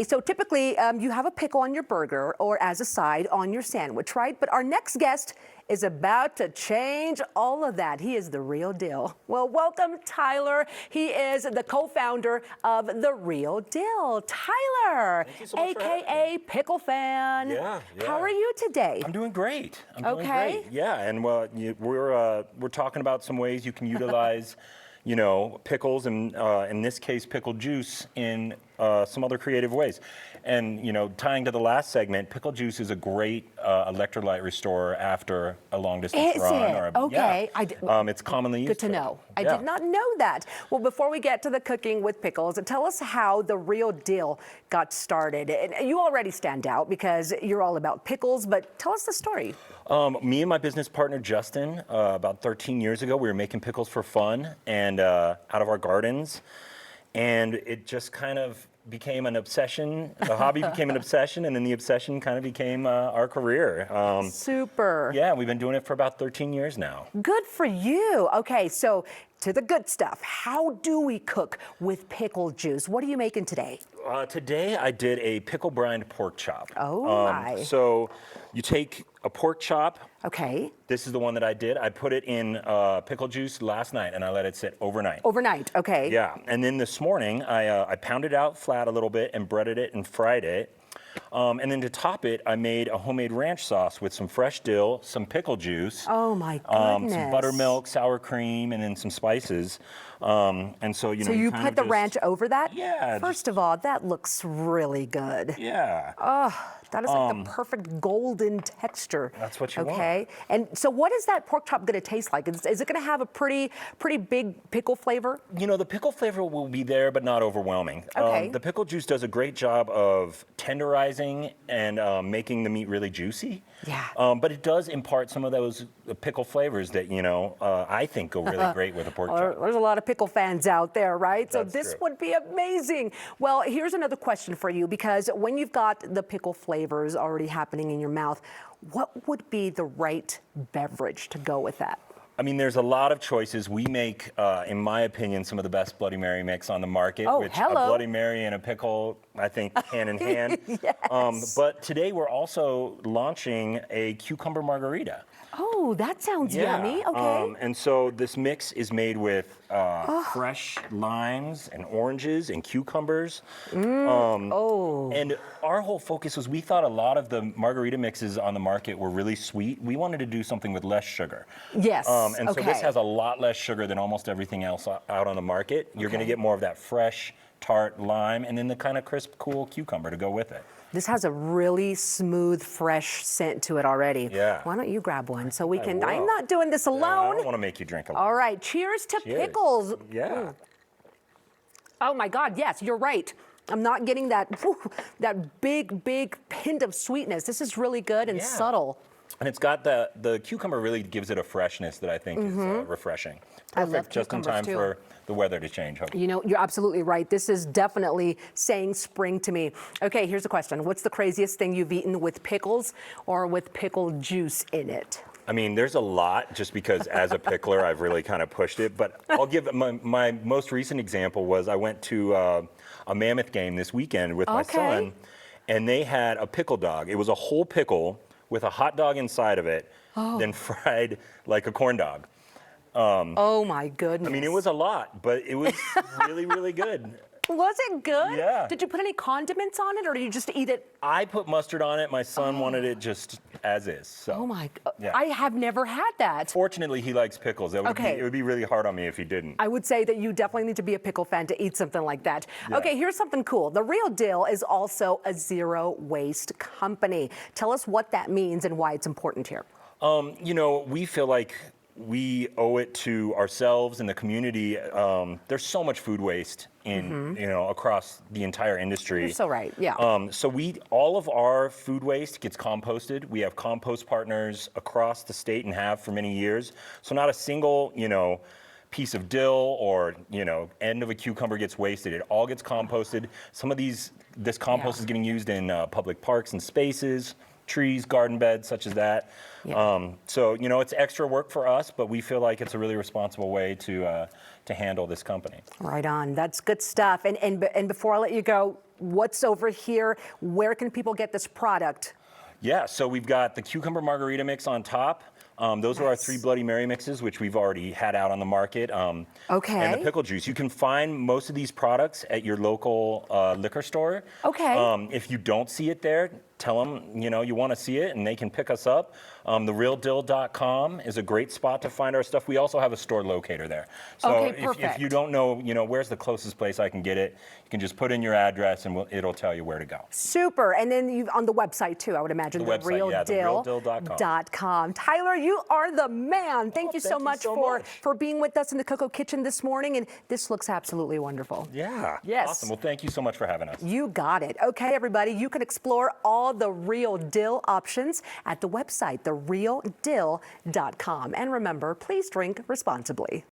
So typically you have a pickle on your burger or as a side on your sandwich, right? But our next guest is about to change all of that. He is the real deal. Well, welcome, Tyler. He is the co-founder of The Real Dill. Tyler, Thank you so much AKA Pickle Fan. Yeah. How are you today? I'm doing great. Okay. Yeah, and we're talking about some ways you can utilize, pickles and in this case pickle juice in some other creative ways. And tying to the last segment, pickle juice is a great electrolyte restorer after a long distance run. Okay. Yeah. It's commonly used. Good to know. I did not know that. Well, before we get to the cooking with pickles, tell us how The Real Dill got started. And you already stand out because you're all about pickles, but tell us the story. Me and my business partner, Justin, about 13 years ago, we were making pickles for fun and out of our gardens. And it just kind of became an obsession. The hobby became an obsession, and then the obsession kind of became our career. Super. Yeah, we've been doing it for about 13 years now. Good for you. Okay, so to the good stuff. How do we cook with pickle juice? What are you making today? Today I did a pickle brined pork chop. Oh my. So you take a pork chop. Okay. This is the one that I did. I put it in pickle juice last night and I let it sit overnight. Overnight, okay. Yeah, and then this morning I pounded it out flat a little bit and breaded it and fried it. And then to top it, I made a homemade ranch sauce with some fresh dill, some pickle juice. Oh my goodness. Some buttermilk, sour cream, and then some spices. And so, So you put the ranch over that? Yeah. First of all, that looks really good. Yeah. Oh, that is like the perfect golden texture. That's what you want. Okay. And so what is that pork chop going to taste like? Is it going to have a pretty big pickle flavor? The pickle flavor will be there, but not overwhelming. Okay. The pickle juice does a great job of tenderizing and making the meat really juicy. Yeah. But it does impart some of those pickle flavors that, I think go really great with a pork chop. There's a lot of pickle fans out there, right? That's so this true. would be amazing. Well, here's another question for you, because when you've got the pickle flavors already happening in your mouth, what would be the right beverage to go with that? I mean, there's a lot of choices. We make, in my opinion, some of the best Bloody Mary mix on the market. Oh, which hello. A Bloody Mary and a pickle, I think, hand in hand. Yes. But today we're also launching a cucumber margarita. Oh, that sounds yummy. Okay. And so this mix is made with fresh limes and oranges and cucumbers. And our whole focus was we thought a lot of the margarita mixes on the market were really sweet. We wanted to do something with less sugar. Yes. And so this has a lot less sugar than almost everything else out on the market. You're going to get more of that fresh, tart lime, and then the kind of crisp, cool cucumber to go with it. This has a really smooth, fresh scent to it already. Yeah. Why don't you grab one so we can? will. I'm not doing this alone. I don't want to make you drink alone. All right. Cheers to pickles. Yeah. Oh my God. Yes, you're right. I'm not getting that big hint of sweetness. This is really good and subtle. And it's got the cucumber really gives it a freshness that I think is refreshing. I love Perfect, just in time cucumbers, too. for the weather to change. Hopefully. You're absolutely right. This is definitely saying spring to me. Okay, here's a question. What's the craziest thing you've eaten with pickles or with pickle juice in it? I mean, there's a lot just because as a pickler, I've really kind of pushed it. But I'll give my most recent example was I went to a Mammoth game this weekend with my son, and they had a pickle dog. It was a whole pickle with a hot dog inside of it, then fried like a corn dog. Oh my goodness. I mean, it was a lot, but it was really, really good. Was it good? Yeah. Did you put any condiments on it, or did you just eat it? I put mustard on it. My son wanted it just as is. So. Oh my! Yeah. I have never had that. Fortunately, he likes pickles. It would be really hard on me if he didn't. I would say that you definitely need to be a pickle fan to eat something like that. Yeah. Okay, here's something cool. The Real Dill is also a zero waste company. Tell us what that means and why it's important here. We feel like we owe it to ourselves and the community. There's so much food waste in, across the entire industry. You're so right, yeah. So all of our food waste gets composted. We have compost partners across the state and have for many years. So not a single, piece of dill or, end of a cucumber gets wasted. It all gets composted. Some of this compost is getting used in public parks and spaces, trees, garden beds, such as that. Yeah. So, it's extra work for us, but we feel like it's a really responsible way to handle this company. Right on. That's good stuff. And before I let you go, what's over here? Where can people get this product? Yeah, so we've got the cucumber margarita mix on top. Those are our 3 Bloody Mary mixes, which we've already had out on the market. Okay. And the pickle juice. You can find most of these products at your local liquor store. Okay. If you don't see it there, tell them, you want to see it, and they can pick us up. TheRealDill.com is a great spot to find our stuff. We also have a store locator there. So Okay, if you don't know, where's the closest place I can get it, you can just put in your address, and it'll tell you where to go. Super. And then you on the website too, I would imagine. The website, yeah, TheRealDill.com. Tyler, you are the man. Thank you so much for being with us in the Cocoa Kitchen this morning. And this looks absolutely wonderful. Yeah. Yes. Awesome. Well, thank you so much for having us. You got it. Okay, everybody, you can explore all the Real Dill options at the website, therealdill.com. And remember, please drink responsibly.